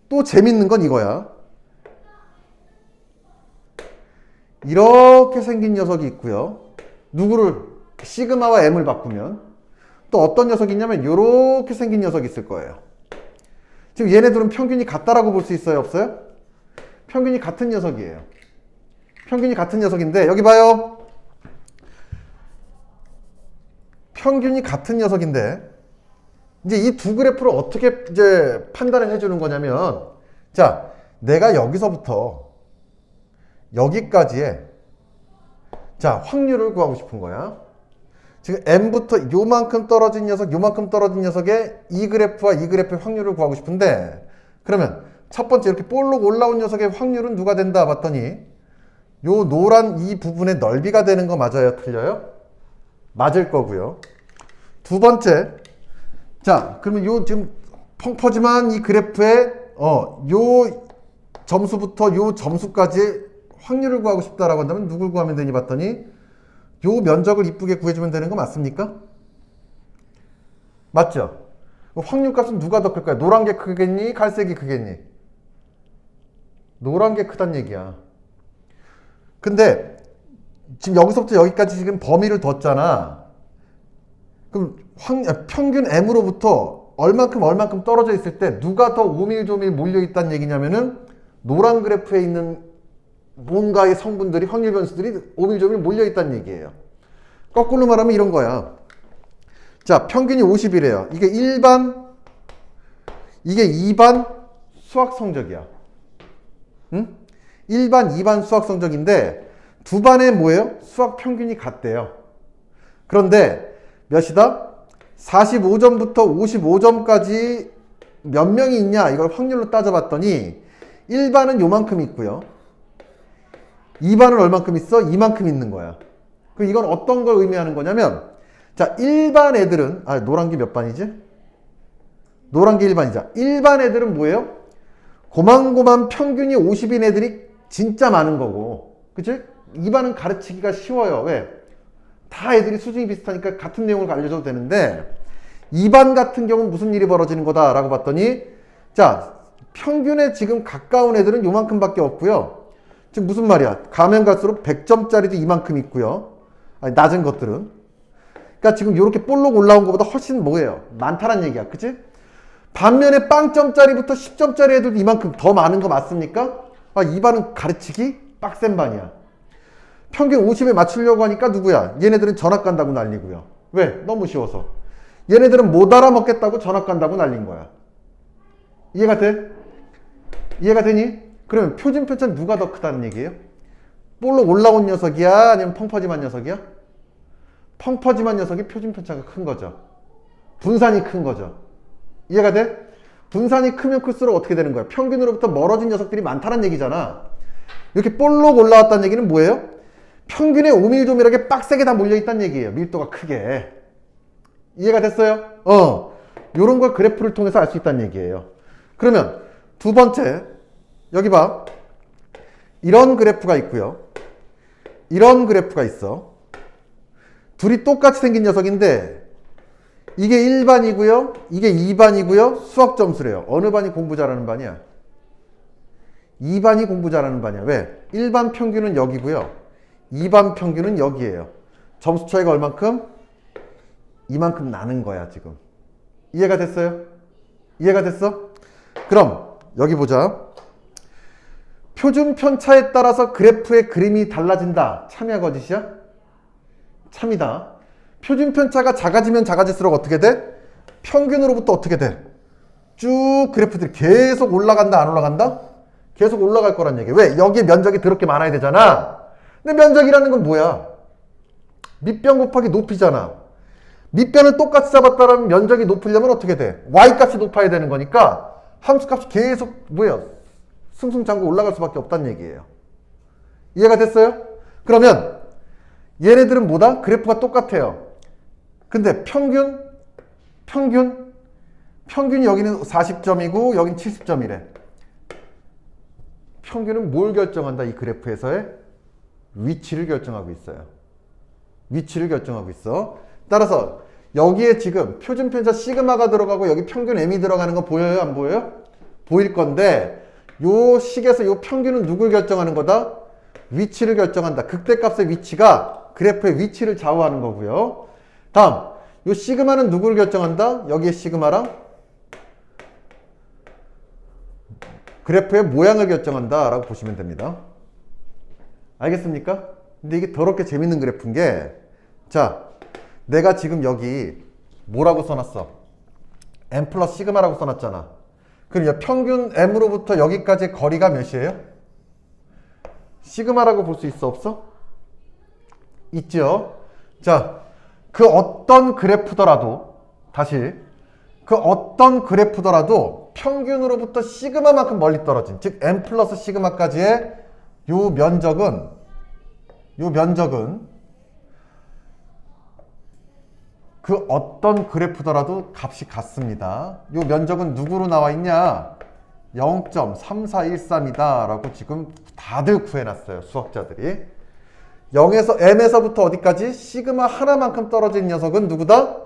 [SPEAKER 1] 또 재밌는 건 이거야. 이렇게 생긴 녀석이 있고요. 누구를 시그마와 m을 바꾸면 또 어떤 녀석이 있냐면 이렇게 생긴 녀석이 있을 거예요. 지금 얘네들은 평균이 같다라고 볼 수 있어요? 없어요? 평균이 같은 녀석이에요. 평균이 같은 녀석인데 여기 봐요. 평균이 같은 녀석인데 이제 이 두 그래프를 어떻게 이제 판단을 해주는 거냐면 자, 내가 여기서부터 여기까지의 자, 확률을 구하고 싶은 거야. 지금 m부터 요만큼 떨어진 녀석, 요만큼 떨어진 녀석의 이 그래프와 이 그래프의 확률을 구하고 싶은데 그러면 첫 번째 이렇게 볼록 올라온 녀석의 확률은 누가 된다 봤더니 요 노란 이 부분의 넓이가 되는 거 맞아요? 틀려요? 맞을 거고요. 두 번째, 자, 그러면 요 지금 펑퍼짐한 이 그래프의 요 점수부터 요 점수까지 확률을 구하고 싶다라고 한다면 누굴 구하면 되니 봤더니 요 면적을 이쁘게 구해주면 되는 거 맞습니까? 맞죠? 확률 값은 누가 더 클까요? 노란 게 크겠니? 갈색이 크겠니? 노란 게 크단 얘기야. 근데 지금 여기서부터 여기까지 지금 범위를 뒀잖아. 그럼 평균 m으로부터 얼만큼 떨어져 있을 때 누가 더 오밀조밀 몰려있다는 얘기냐면은 노란 그래프에 있는 뭔가의 성분들이 확률 변수들이 오밀조밀 몰려있다는 얘기예요. 거꾸로 말하면 이런 거야. 자, 평균이 50이래요. 이게 1반, 이게 2반 수학 성적이야. 응? 1반, 2반 수학 성적인데 두 반에 뭐예요? 수학 평균이 같대요. 그런데 몇이다? 45점부터 55점까지 몇 명이 있냐? 이걸 확률로 따져봤더니 1반은 요만큼 있고요. 2반은 얼만큼 있어? 이만큼 있는 거야. 그럼 이건 어떤 걸 의미하는 거냐면 자, 1반 애들은 노란 게 몇 반이지? 노란 게 1반이자 1반 애들은 뭐예요? 고만고만 평균이 50인 애들이 진짜 많은 거고 그치? 2반은 가르치기가 쉬워요. 왜? 다 애들이 수준이 비슷하니까 같은 내용을 알려줘도 되는데 2반 같은 경우는 무슨 일이 벌어지는 거다 라고 봤더니 자, 평균에 지금 가까운 애들은 요만큼밖에 없고요. 지금 무슨 말이야? 가면 갈수록 100점짜리도 이만큼 있고요. 낮은 것들은. 그러니까 지금 이렇게 볼록 올라온 것보다 훨씬 뭐예요? 많다란 얘기야. 그치? 반면에 빵점짜리부터 10점짜리 애들도 이만큼 더 많은 거 맞습니까? 이 반은 가르치기 빡센 반이야. 평균 50에 맞추려고 하니까 누구야? 얘네들은 전학 간다고 난리고요. 왜? 너무 쉬워서. 얘네들은 못 알아먹겠다고 전학 간다고 난린 거야. 이해가 돼? 이해가 되니? 그러면 표준 편차는 누가 더 크다는 얘기예요? 볼록 올라온 녀석이야? 아니면 펑퍼짐한 녀석이야? 펑퍼짐한 녀석이 표준 편차가 큰 거죠. 분산이 큰 거죠. 이해가 돼? 분산이 크면 클수록 어떻게 되는 거야? 평균으로부터 멀어진 녀석들이 많다는 얘기잖아. 이렇게 볼록 올라왔다는 얘기는 뭐예요? 평균에 오밀조밀하게 빡세게 다 몰려있다는 얘기예요. 밀도가 크게. 이해가 됐어요? 요런 걸 그래프를 통해서 알 수 있다는 얘기예요. 그러면 두 번째, 여기 봐. 이런 그래프가 있고요. 이런 그래프가 있어. 둘이 똑같이 생긴 녀석인데 이게 1반이고요. 이게 2반이고요. 수학 점수래요. 어느 반이 공부 잘하는 반이야? 2반이 공부 잘하는 반이야. 왜? 1반 평균은 여기고요. 2반 평균은 여기에요. 점수 차이가 얼만큼? 이만큼 나는 거야 지금. 이해가 됐어요? 이해가 됐어? 그럼 여기 보자. 표준 편차에 따라서 그래프의 그림이 달라진다. 참이야 거짓이야? 참이다. 표준 편차가 작아지면 작아질수록 어떻게 돼? 평균으로부터 어떻게 돼? 쭉 그래프들이 계속 올라간다 안 올라간다? 계속 올라갈 거란 얘기야. 왜? 여기 면적이 더럽게 많아야 되잖아. 근데 면적이라는 건 뭐야? 밑변 곱하기 높이잖아. 밑변을 똑같이 잡았다면 면적이 높으려면 어떻게 돼? y값이 높아야 되는 거니까 함수값이 계속 뭐야? 승승장구 올라갈 수밖에 없다는 얘기예요. 이해가 됐어요? 그러면 얘네들은 뭐다? 그래프가 똑같아요. 근데 평균이 여기는 40점이고 여긴 70점이래. 평균은 뭘 결정한다? 이 그래프에서의 위치를 결정하고 있어요. 위치를 결정하고 있어. 따라서 여기에 지금 표준 편차 시그마가 들어가고 여기 평균 m이 들어가는 거 보여요? 안 보여요? 보일 건데 요 식에서 요 평균은 누굴 결정하는 거다? 위치를 결정한다. 극대값의 위치가 그래프의 위치를 좌우하는 거고요. 다음 요 시그마는 누구를 결정한다? 여기에 시그마랑 그래프의 모양을 결정한다 라고 보시면 됩니다. 알겠습니까? 근데 이게 더럽게 재밌는 그래프인 게, 자, 내가 지금 여기 뭐라고 써놨어? m 플러스 시그마라고 써놨잖아. 그럼 평균 m으로부터 여기까지의 거리가 몇이에요? 시그마라고 볼 수 있어 없어? 있죠? 자, 그 어떤 그래프더라도 다시 그 어떤 그래프더라도 평균으로부터 시그마만큼 멀리 떨어진, 즉 m 플러스 시그마까지의 요 면적은 그 어떤 그래프더라도 값이 같습니다. 요 면적은 누구로 나와 있냐? 0.3413이다 라고 지금 다들 구해놨어요. 수학자들이. 0에서 m에서부터 어디까지? 시그마 하나만큼 떨어진 녀석은 누구다?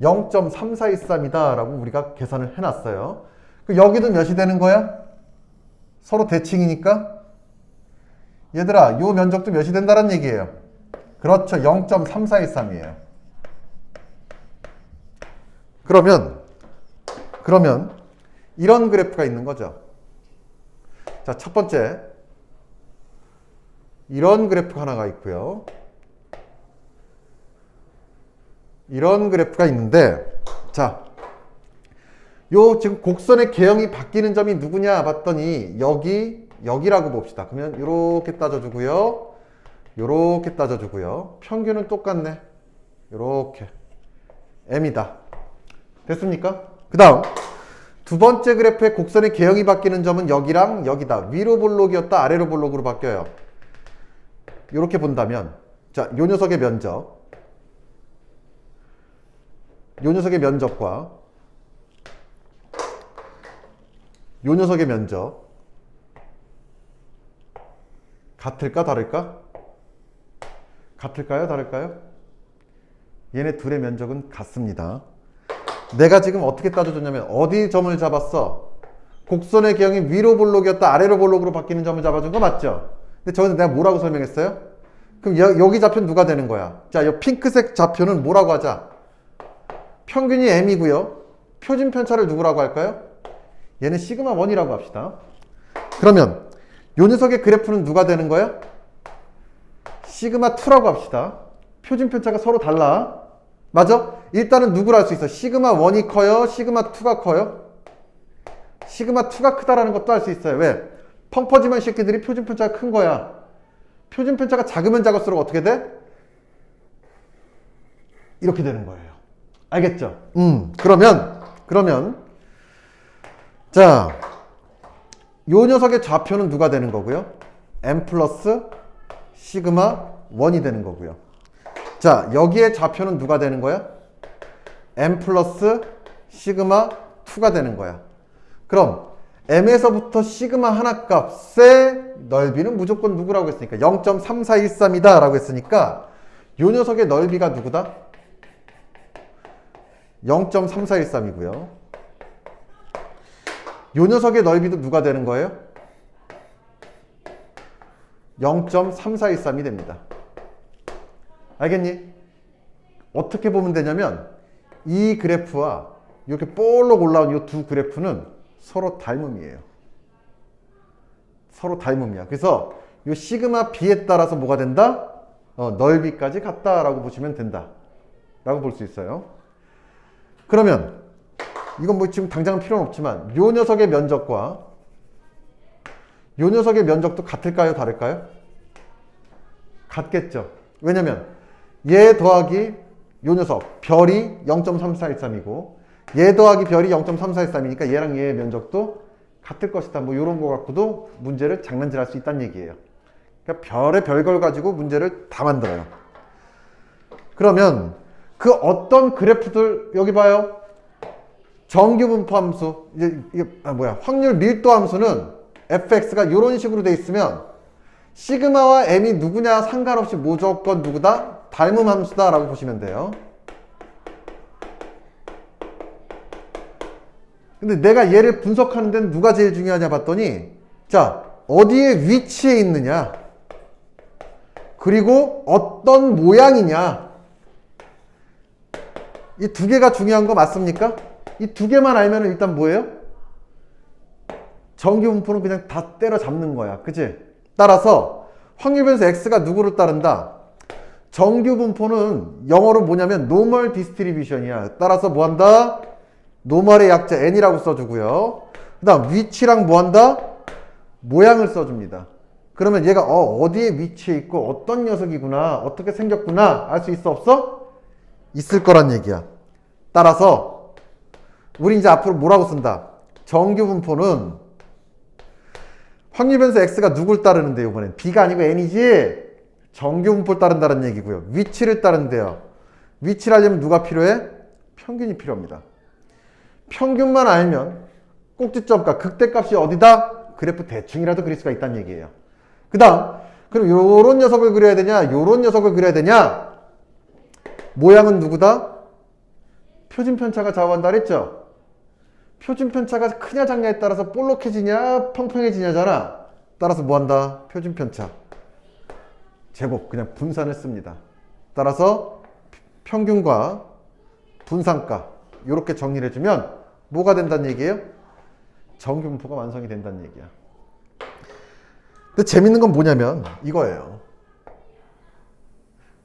[SPEAKER 1] 0.3413이다 라고 우리가 계산을 해놨어요. 여기도 몇이 되는 거야? 서로 대칭이니까 얘들아 요 면적도 몇이 된다는 얘기예요. 그렇죠. 0.3413이에요. 그러면 이런 그래프가 있는 거죠. 자, 첫 번째 이런 그래프 하나가 있고요. 이런 그래프가 있는데, 자, 요 지금 곡선의 개형이 바뀌는 점이 누구냐 봤더니 여기라고 봅시다. 그러면 요렇게 따져주고요. 요렇게 따져주고요. 평균은 똑같네. 요렇게 m이다. 됐습니까? 그 다음 두 번째 그래프의 곡선의 개형이 바뀌는 점은 여기랑 여기다. 위로 볼록이었다 아래로 볼록으로 바뀌어요. 이렇게 본다면, 자, 요 녀석의 면적과 요 녀석의 면적 같을까 다를까? 같을까요 다를까요? 얘네 둘의 면적은 같습니다. 내가 지금 어떻게 따져줬냐면 어디 점을 잡았어? 곡선의 개형이 위로 볼록이었다 아래로 볼록으로 바뀌는 점을 잡아준 거 맞죠? 근데 저기서 내가 뭐라고 설명했어요? 그럼 여기 좌표는 누가 되는 거야? 자, 이 핑크색 좌표는 뭐라고 하자? 평균이 m이고요. 표준 편차를 누구라고 할까요? 얘는 시그마 1이라고 합시다. 그러면 요 녀석의 그래프는 누가 되는 거야? 시그마 2라고 합시다. 표준 편차가 서로 달라. 맞아? 일단은 누구를 알 수 있어? 시그마 1이 커요? 시그마 2가 커요? 시그마 2가 크다라는 것도 알 수 있어요. 왜? 펑퍼짐한 새끼들이 표준 편차가 큰 거야. 표준 편차가 작으면 작을수록 어떻게 돼? 이렇게 되는 거예요. 알겠죠? 그러면 자, 요 녀석의 좌표는 누가 되는 거고요? m 플러스 시그마 1이 되는 거고요. 자, 여기에 좌표는 누가 되는 거야? m 플러스 시그마 2가 되는 거야. 그럼 m에서부터 시그마 하나 값의 넓이는 무조건 누구라고 했으니까 0.3413이다 라고 했으니까 요 녀석의 넓이가 누구다? 0.3413이고요. 요 녀석의 넓이도 누가 되는 거예요? 0.3413이 됩니다. 알겠니? 어떻게 보면 되냐면 이 그래프와 이렇게 볼록 올라온 이 두 그래프는 서로 닮음이에요. 서로 닮음이야. 그래서 이 시그마 b에 따라서 뭐가 된다? 넓이까지 같다라고 보시면 된다 라고 볼 수 있어요. 그러면 이건 뭐 지금 당장은 필요는 없지만 요 녀석의 면적과 요 녀석의 면적도 같을까요? 다를까요? 같겠죠. 왜냐면 얘 더하기 요 녀석 별이 0.3413이고 얘 더하기 별이 0.3413이니까 얘랑 얘의 면적도 같을 것이다. 뭐 이런 거 갖고도 문제를 장난질할 수 있다는 얘기예요. 그러니까 별의 별걸 가지고 문제를 다 만들어요. 그러면 그 어떤 그래프들 여기 봐요. 정규 분포 함수 이게 확률 밀도 함수는 fx가 이런 식으로 돼 있으면 시그마와 m이 누구냐 상관없이 무조건 누구다? 닮음 함수다 라고 보시면 돼요. 근데 내가 얘를 분석하는 데는 누가 제일 중요하냐 봤더니 자 어디에 위치해 있느냐 그리고 어떤 모양이냐 이 두 개가 중요한 거 맞습니까? 이 두 개만 알면 일단 뭐예요? 정규 분포는 그냥 다 때려잡는 거야. 그치? 따라서 확률 변수 x가 누구를 따른다? 정규 분포는 영어로 뭐냐면 normal distribution이야. 따라서 뭐 한다? 노멀의 약자 n이라고 써주고요. 그 다음 위치랑 뭐 한다? 모양을 써줍니다. 그러면 얘가 어디에 위치해 있고 어떤 녀석이구나 어떻게 생겼구나 알 수 있어 없어? 있을 거란 얘기야. 따라서 우리 이제 앞으로 뭐라고 쓴다? 정규 분포는 확률 변수 x가 누굴 따르는데 이번엔 b가 아니고 n이지 정규 분포를 따른다는 얘기고요. 위치를 따른대요. 위치를 하려면 누가 필요해? 평균이 필요합니다. 평균만 알면 꼭지점값, 극대값이 어디다? 그래프 대충이라도 그릴 수가 있다는 얘기예요. 그 다음 그럼 요런 녀석을 그려야 되냐 요런 녀석을 그려야 되냐 모양은 누구다? 표준편차가 좌우한다 그랬죠? 표준편차가 크냐 작냐에 따라서 볼록해지냐 평평해지냐잖아. 따라서 뭐한다? 표준편차 제곱 그냥 분산을 씁니다. 따라서 평균과 분산가 이렇게 정리를 해주면 뭐가 된다는 얘기예요? 정규 분포가 완성이 된다는 얘기야. 근데 재밌는 건 뭐냐면 이거예요.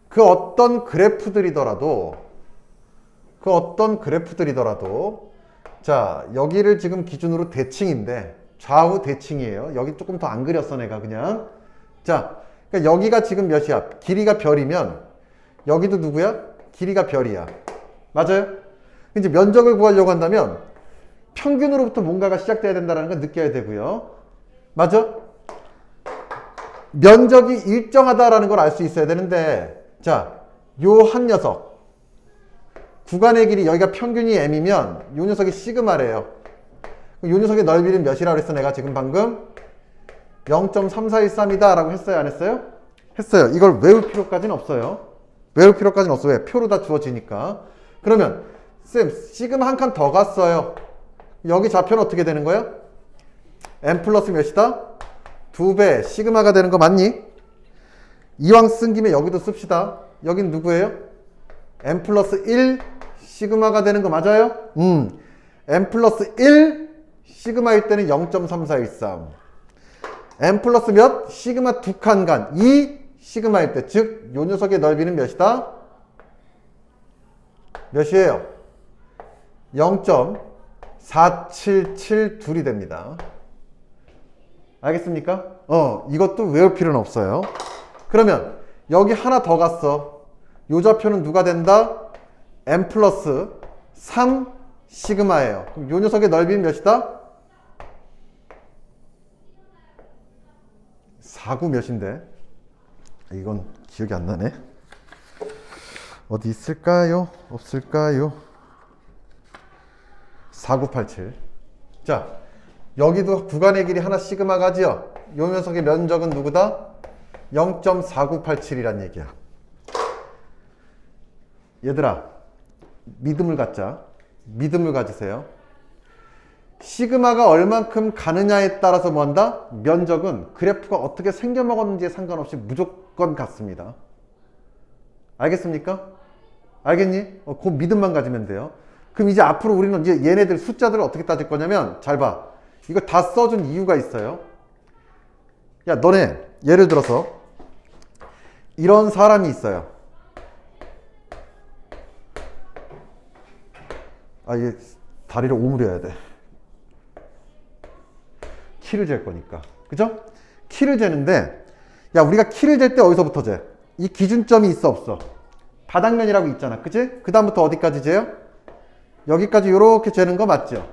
[SPEAKER 1] 그 어떤 그래프들이더라도 자 여기를 지금 기준으로 대칭인데 좌우 대칭이에요. 여기 조금 더 안 그렸어 내가 그냥. 자 그러니까 여기가 지금 몇이야? 길이가 별이면 여기도 누구야? 길이가 별이야. 맞아요? 이제 면적을 구하려고 한다면 평균으로부터 뭔가가 시작돼야 된다는 걸 느껴야 되고요. 맞아? 면적이 일정하다라는 걸 알 수 있어야 되는데 자, 요 한 녀석 구간의 길이 여기가 평균이 m이면 요 녀석이 시그마래요. 요 녀석의 넓이는 몇이라고 했어 내가 지금 방금? 0.3413이다 라고 했어요 안 했어요? 했어요. 이걸 외울 필요까지는 없어요. 외울 필요까지는 없어요. 왜? 표로 다 주어지니까. 그러면 쌤 시그마 한 칸 더 갔어요. 여기 좌표는 어떻게 되는 거예요? m 플러스 몇이다? 2배 시그마가 되는 거 맞니? 이왕 쓴 김에 여기도 씁시다. 여긴 누구예요? m 플러스 1 시그마가 되는 거 맞아요? m 플러스 1 시그마일 때는 0.3413 m 플러스 몇? 시그마 두 칸 간 2 시그마일 때 즉 요 녀석의 넓이는 몇이다? 몇이에요? 0.4772이 됩니다. 알겠습니까? 이것도 외울 필요는 없어요. 그러면 여기 하나 더 갔어. 요 좌표는 누가 된다? m 플러스 3 시그마예요. 그럼 요 녀석의 넓이는 몇이다? 4구 몇인데? 이건 기억이 안 나네. 어디 있을까요? 없을까요? 4987. 자, 여기도 구간의 길이 하나 시그마 가지요. 요 녀석의 면적은 누구다? 0.4987이란 얘기야. 얘들아, 믿음을 갖자. 믿음을 가지세요. 시그마가 얼만큼 가느냐에 따라서 뭐한다? 면적은 그래프가 어떻게 생겨먹었는지에 상관없이 무조건 같습니다. 알겠습니까? 알겠니? 그 믿음만 가지면 돼요. 그럼 이제 앞으로 우리는 이제 얘네들 숫자들을 어떻게 따질 거냐면, 잘 봐. 이거 다 써준 이유가 있어요. 야, 너네 예를 들어서 이런 사람이 있어요. 이게 다리를 오므려야 돼. 키를 잴 거니까. 그죠? 키를 재는데, 야, 우리가 키를 잴 때 어디서부터 재? 이 기준점이 있어, 없어? 바닥면이라고 있잖아. 그치? 그 다음부터 어디까지 재요? 여기까지 이렇게 재는 거 맞죠?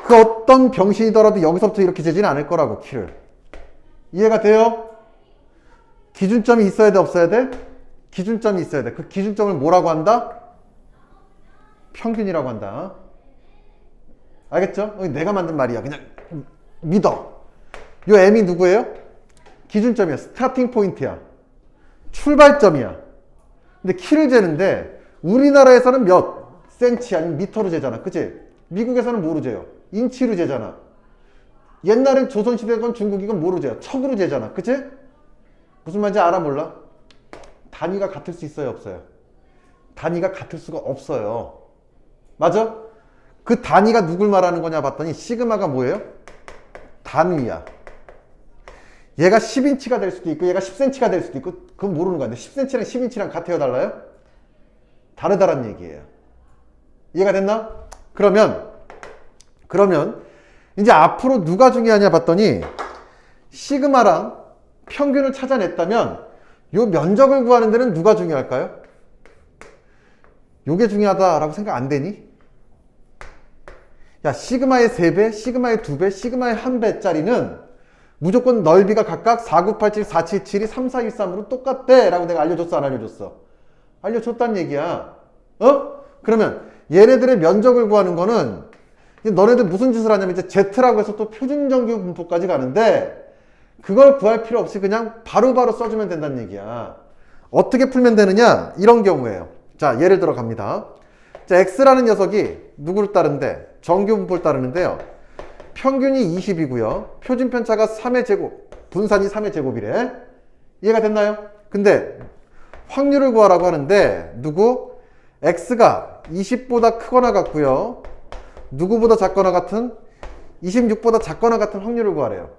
[SPEAKER 1] 그 어떤 병신이더라도 여기서부터 이렇게 재지는 않을 거라고, 키를. 이해가 돼요? 기준점이 있어야 돼, 없어야 돼? 기준점이 있어야 돼. 그 기준점을 뭐라고 한다? 평균이라고 한다. 알겠죠? 내가 만든 말이야. 그냥 믿어. 요 m이 누구예요? 기준점이야. 스타팅 포인트야. 출발점이야. 근데 키를 재는데 우리나라에서는 몇 센치 아니면 미터로 재잖아. 그치? 미국에서는 뭐로 재요? 인치로 재잖아. 옛날엔 조선시대건 중국이건 뭐로 재요? 척으로 재잖아. 그치? 무슨 말인지 알아 몰라? 단위가 같을 수 있어요, 없어요? 단위가 같을 수가 없어요. 맞아? 그 단위가 누굴 말하는 거냐 봤더니 시그마가 뭐예요? 단위야. 얘가 10인치가 될 수도 있고 얘가 10cm가 될 수도 있고 그건 모르는 거야. 근데 10cm랑 10인치랑 같아요, 달라요? 다르다란 얘기예요. 이해가 됐나? 그러면 이제 앞으로 누가 중요하냐 봤더니 시그마랑 평균을 찾아냈다면 요 면적을 구하는 데는 누가 중요할까요? 요게 중요하다라고 생각 안 되니? 야, 시그마의 3배, 시그마의 2배, 시그마의 1배짜리는 무조건 넓이가 각각 4987, 477이 3413으로 똑같대 라고 내가 알려줬어, 안 알려줬어? 알려줬단 얘기야. 그러면 얘네들의 면적을 구하는 거는 너네들 무슨 짓을 하냐면 이제 Z라고 해서 또 표준정규 분포까지 가는데 그걸 구할 필요 없이 그냥 바로바로 써주면 된다는 얘기야. 어떻게 풀면 되느냐? 이런 경우에요. 자, 예를 들어 갑니다. 자, X라는 녀석이 누구를 따르는데? 정규 분포를 따르는데요. 평균이 20이고요. 표준 편차가 3의 제곱, 분산이 3의 제곱이래. 이해가 됐나요? 근데 확률을 구하라고 하는데 누구? X가 20보다 크거나 같고요. 누구보다 작거나 같은 26보다 작거나 같은 확률을 구하래요.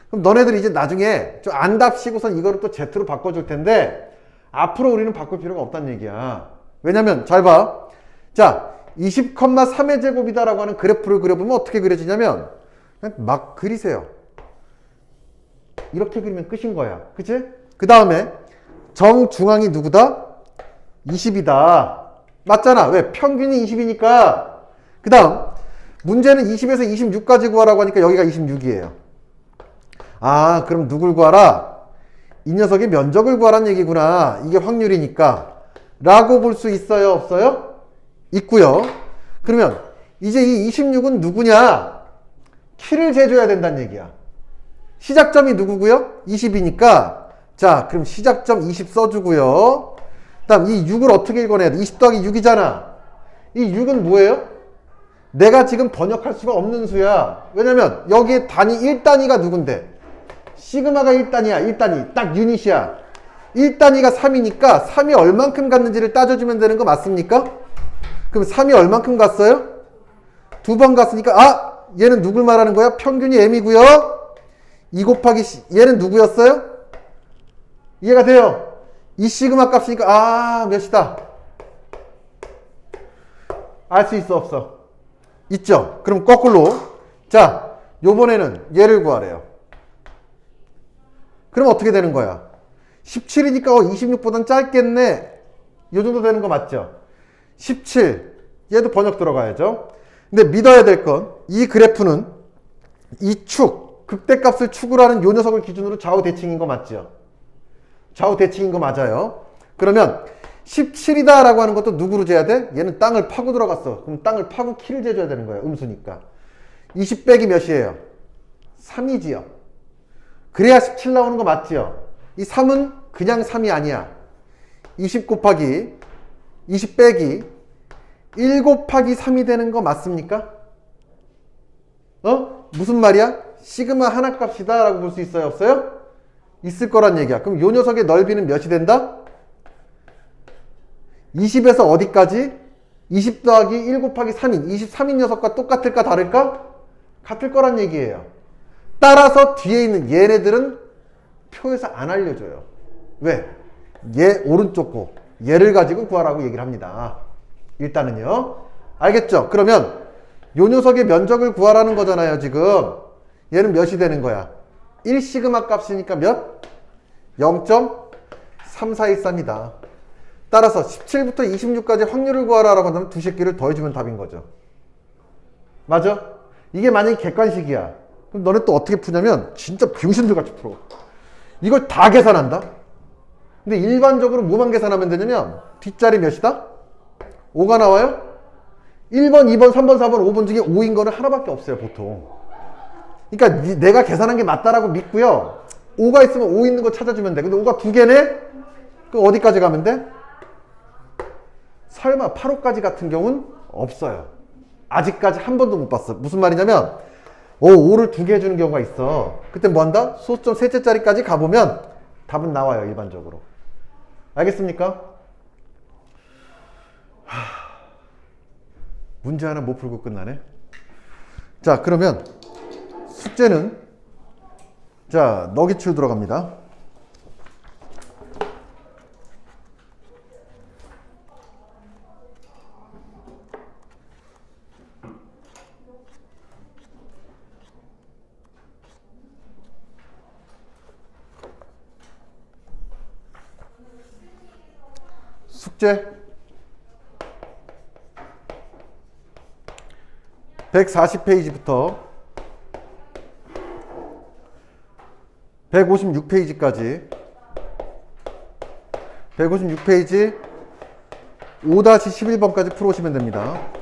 [SPEAKER 1] 그럼 너네들이 이제 나중에 좀 안답시고선 이거를 또 Z로 바꿔줄 텐데 앞으로 우리는 바꿀 필요가 없다는 얘기야. 왜냐면 잘 봐. 자, 20,3의 제곱이다라고 하는 그래프를 그려보면 어떻게 그려지냐면 그냥 막 그리세요. 이렇게 그리면 끝인 거야. 그치? 그 다음에 정중앙이 누구다? 20이다. 맞잖아. 왜? 평균이 20이니까. 그 다음 문제는 20에서 26까지 구하라고 하니까 여기가 26이에요. 아, 그럼 누굴 구하라? 이 녀석의 면적을 구하라는 얘기구나. 이게 확률이니까 라고 볼 수 있어요, 없어요? 있고요. 그러면 이제 이 26은 누구냐? 키를 재줘야 된다는 얘기야. 시작점이 누구고요? 20이니까 자, 그럼 시작점 20 써주고요. 그 다음 이 6을 어떻게 읽어내야 돼? 20 더하기 6이잖아. 이 6은 뭐예요? 내가 지금 번역할 수가 없는 수야. 왜냐면 여기에 단위 1단위가 누군데? 시그마가 1단위야. 1단위. 딱 유닛이야. 1단위가 3이니까 3이 얼만큼 갔는지를 따져주면 되는 거 맞습니까? 그럼 3이 얼만큼 갔어요? 2번 갔으니까 아! 얘는 누굴 말하는 거야? 평균이 m이고요. 2 곱하기 얘는 누구였어요? 이해가 돼요? 이 시그마 값이니까 아, 몇이다? 알 수 있어, 없어? 있죠? 그럼 거꾸로 자, 요번에는 얘를 구하래요. 그럼 어떻게 되는 거야? 17이니까 26보단 짧겠네. 요 정도 되는 거 맞죠? 17 얘도 번역 들어가야죠. 근데 믿어야 될 건 이 그래프는 이 축, 극대값을 축으로 하는 요 녀석을 기준으로 좌우 대칭인 거 맞죠? 좌우 대칭인 거 맞아요. 그러면 17이다 라고 하는 것도 누구로 재야 돼? 얘는 땅을 파고 들어갔어. 그럼 땅을 파고 키를 재줘야 되는 거예요. 음수니까. 20 빼기 몇이에요? 3이지요. 그래야 17 나오는 거 맞지요? 이 3은 그냥 3이 아니야. 20 곱하기 20 빼기 1 곱하기 3이 되는 거 맞습니까? 무슨 말이야? 시그마 하나 값이다 라고 볼 수 있어요? 없어요? 있을 거란 얘기야. 그럼 요 녀석의 넓이는 몇이 된다? 20에서 어디까지? 20 더하기 1 곱하기 3인 23인 녀석과 똑같을까 다를까? 같을 거란 얘기예요. 따라서 뒤에 있는 얘네들은 표에서 안 알려줘요. 왜? 얘 오른쪽 거 얘를 가지고 구하라고 얘기를 합니다. 일단은요. 알겠죠? 그러면 요 녀석의 면적을 구하라는 거잖아요. 지금 얘는 몇이 되는 거야? 1시그마 값이니까 몇? 0.3413이다. 따라서 17부터 26까지 확률을 구하라라고 하면 두 새끼를 더해주면 답인 거죠. 맞아? 이게 만약에 객관식이야. 그럼 너네 또 어떻게 푸냐면 진짜 병신들같이 풀어. 이걸 다 계산한다? 근데 일반적으로 뭐만 계산하면 되냐면 뒷자리 몇이다? 5가 나와요? 1번, 2번, 3번, 4번, 5번 중에 5인 거는 하나밖에 없어요, 보통. 그러니까 내가 계산한 게 맞다라고 믿고요. 5가 있으면 5 있는 거 찾아주면 돼. 근데 5가 2개네? 그럼 어디까지 가면 돼? 설마 8호까지 같은 경우는 없어요. 아직까지 한 번도 못 봤어. 무슨 말이냐면 5를 2개 해주는 경우가 있어. 그때 뭐 한다? 소수점 셋째 자리까지 가보면 답은 나와요. 일반적으로. 알겠습니까? 문제 하나 못 풀고 끝나네. 자, 그러면 숙제는 자, 너기출 들어갑니다. 숙제 140페이지부터 156페이지까지 156페이지 5-11번까지 풀어오시면 됩니다.